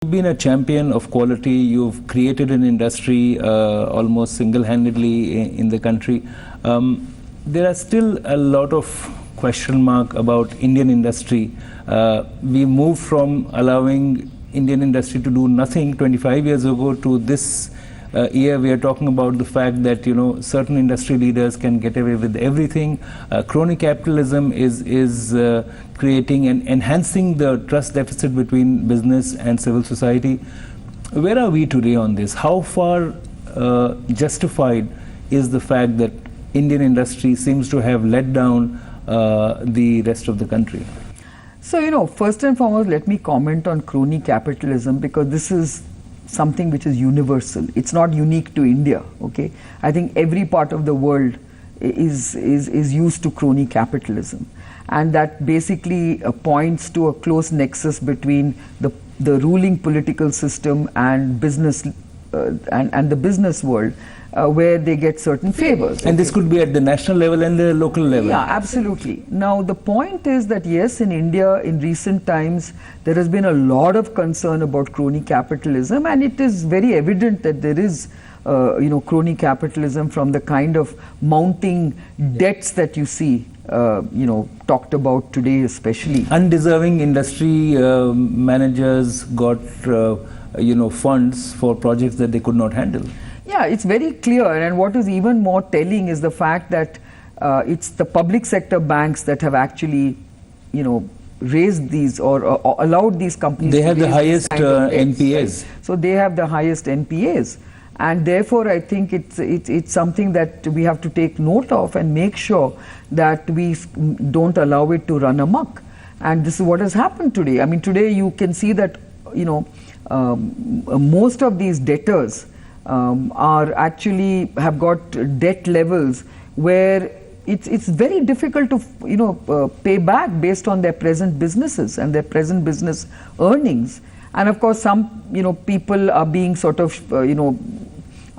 You've been a champion of quality. You've created an industry almost single-handedly in the country. There are still a lot of question mark about Indian industry. We moved from allowing Indian industry to do nothing 25 years ago to this year we are talking about the fact that certain industry leaders can get away with everything. Crony capitalism is creating and enhancing the trust deficit between business and civil society. Where are we today on this? How far justified is the fact that Indian industry seems to have let down the rest of the country? So, first and foremost, let me comment on crony capitalism, because this is something which is universal. It's not unique to India, okay? I think every part of the world is used to crony capitalism. And that basically points to a close nexus between the ruling political system and business and the business world, where they get certain favors. And this could be at the national level and the local level. Yeah, absolutely. Now, the point is that yes, in India, in recent times, there has been a lot of concern about crony capitalism, and it is very evident that there is crony capitalism from the kind of mounting debts that you see, talked about today especially. Undeserving industry managers got funds for projects that they could not handle. Yeah, it's very clear, and what is even more telling is the fact that it's the public sector banks that have actually, raised these or allowed these companies. They have the highest NPAs. Right? So they have the highest NPAs, and therefore I think it's something that we have to take note of and make sure that we don't allow it to run amok. And this is what has happened today. I mean, today you can see that most of these debtors are actually have got debt levels where it's very difficult to pay back based on their present businesses and their present business earnings. And of course, some people are being sort of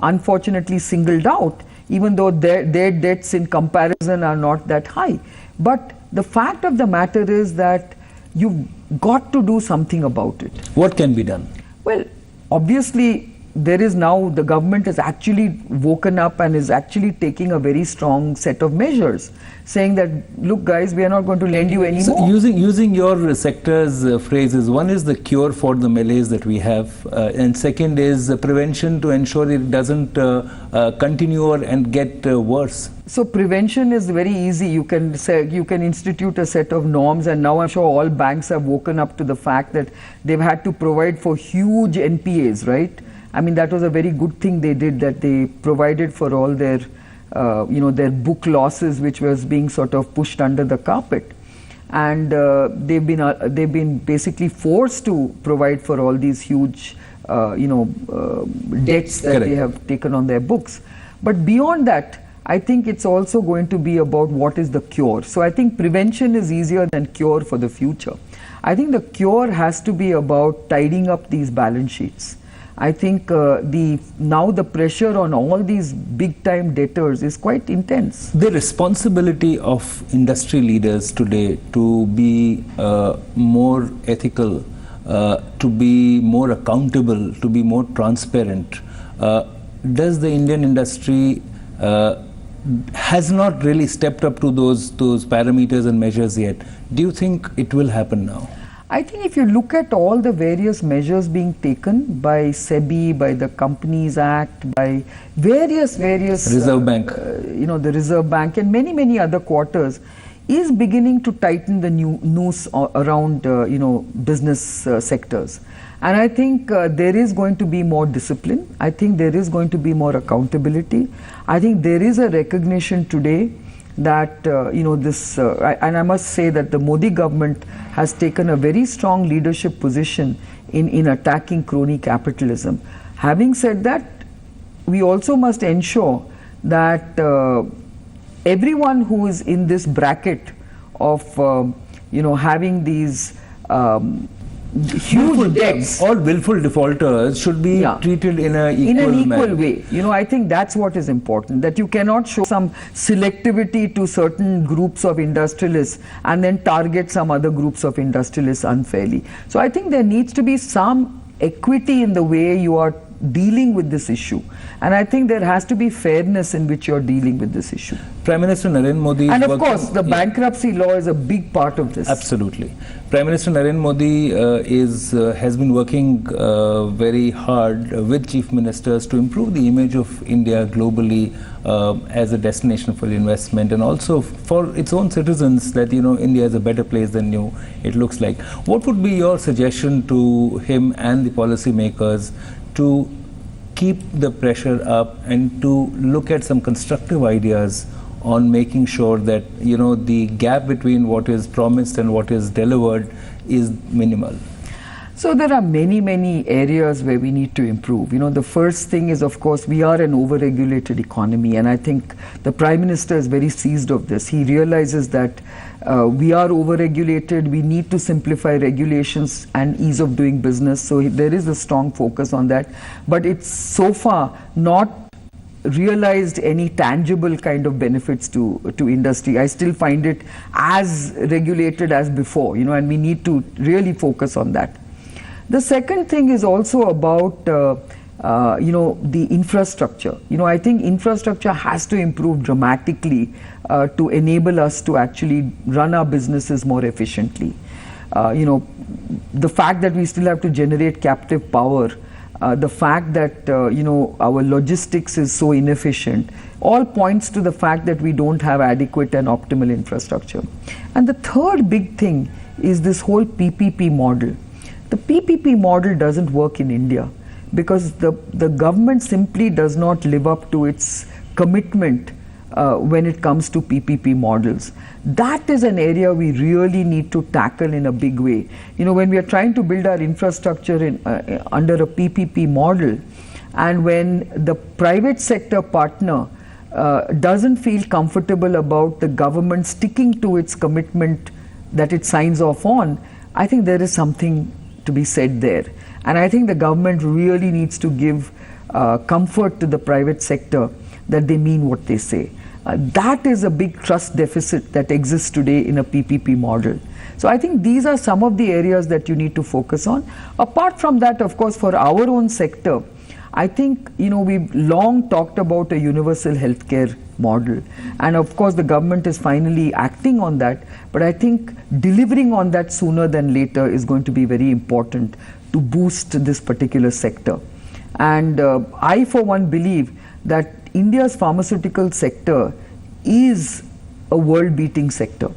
unfortunately singled out, even though their debts in comparison are not that high. But the fact of the matter is that you've got to do something about it. What can be done? Well, obviously, there is now, the government has actually woken up and is actually taking a very strong set of measures, saying that, look guys, we are not going to lend you anymore. So using your sector's phrases, one is the cure for the malaise that we have, and second is prevention to ensure it doesn't continue and get worse. So prevention is very easy. You can institute a set of norms, and now I'm sure all banks have woken up to the fact that they've had to provide for huge NPAs, right? I mean, that was a very good thing they did, that they provided for all their, their book losses, which was being sort of pushed under the carpet. And they've been basically forced to provide for all these huge, debts that they have taken on their books. But beyond that, I think it's also going to be about what is the cure. So I think prevention is easier than cure for the future. I think the cure has to be about tidying up these balance sheets. I think now the pressure on all these big-time debtors is quite intense. The responsibility of industry leaders today to be more ethical, to be more accountable, to be more transparent, does the Indian industry has not really stepped up to those parameters and measures yet? Do you think it will happen now? I think if you look at all the various measures being taken by SEBI, by the Companies Act, by various Reserve Bank, the Reserve Bank and many other quarters, is beginning to tighten the noose around business sectors. And I think there is going to be more discipline. I think there is going to be more accountability. I think there is a recognition today that and I must say that the Modi government has taken a very strong leadership position in attacking crony capitalism. Having said that, we also must ensure that everyone who is in this bracket of having these huge debts, all willful defaulters should be treated in an equal way. I think that's what is important, that you cannot show some selectivity to certain groups of industrialists and then target some other groups of industrialists unfairly. So I think there needs to be some equity in the way you are dealing with this issue. And I think there has to be fairness in which you're dealing with this issue. Prime Minister Narendra Modi... And of course, the bankruptcy law is a big part of this. Absolutely. Prime Minister Narendra Modi has been working very hard with chief ministers to improve the image of India globally as a destination for investment, and also for its own citizens that, you know, India is a better place than it looks like. What would be your suggestion to him and the policymakers to keep the pressure up and to look at some constructive ideas on making sure that, you know, the gap between what is promised and what is delivered is minimal? So there are many areas where we need to improve. You know, the first thing is, of course, we are an over-regulated economy, and I think the Prime Minister is very seized of this. He realizes that we are over-regulated, we need to simplify regulations and ease of doing business, so there is a strong focus on that. But it's so far not realized any tangible kind of benefits to industry. I still find it as regulated as before, you know, and we need to really focus on that. The second thing is also about you know, the infrastructure. You know, I think infrastructure has to improve dramatically to enable us to actually run our businesses more efficiently. You know, the fact that we still have to generate captive power, the fact that you know, our logistics is so inefficient, all points to the fact that we don't have adequate and optimal infrastructure. And the third big thing is this whole PPP model. The PPP model doesn't work in India because the government simply does not live up to its commitment when it comes to PPP models. That is an area we really need to tackle in a big way. You know, when we are trying to build our infrastructure under a PPP model, and when the private sector partner doesn't feel comfortable about the government sticking to its commitment that it signs off on, I think there is something to be said there. And I think the government really needs to give comfort to the private sector that they mean what they say. That is a big trust deficit that exists today in a PPP model. So I think these are some of the areas that you need to focus on. Apart from that, of course, for our own sector, I think, you know, we've long talked about a universal healthcare model, and of course the government is finally acting on that, but I think delivering on that sooner than later is going to be very important to boost this particular sector. And I for one believe that India's pharmaceutical sector is a world-beating sector.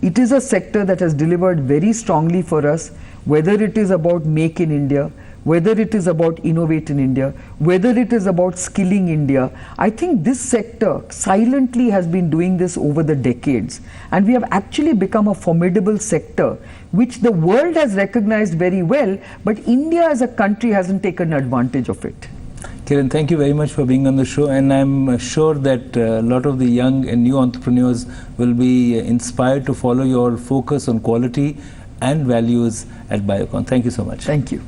It is a sector that has delivered very strongly for us, whether it is about Make in India, whether it is about Innovate in India, whether it is about Skilling India. I think this sector silently has been doing this over the decades, and we have actually become a formidable sector which the world has recognized very well, but India as a country hasn't taken advantage of it. Kiran, thank you very much for being on the show, and I'm sure that a lot of the young and new entrepreneurs will be inspired to follow your focus on quality and values at Biocon. Thank you so much. Thank you.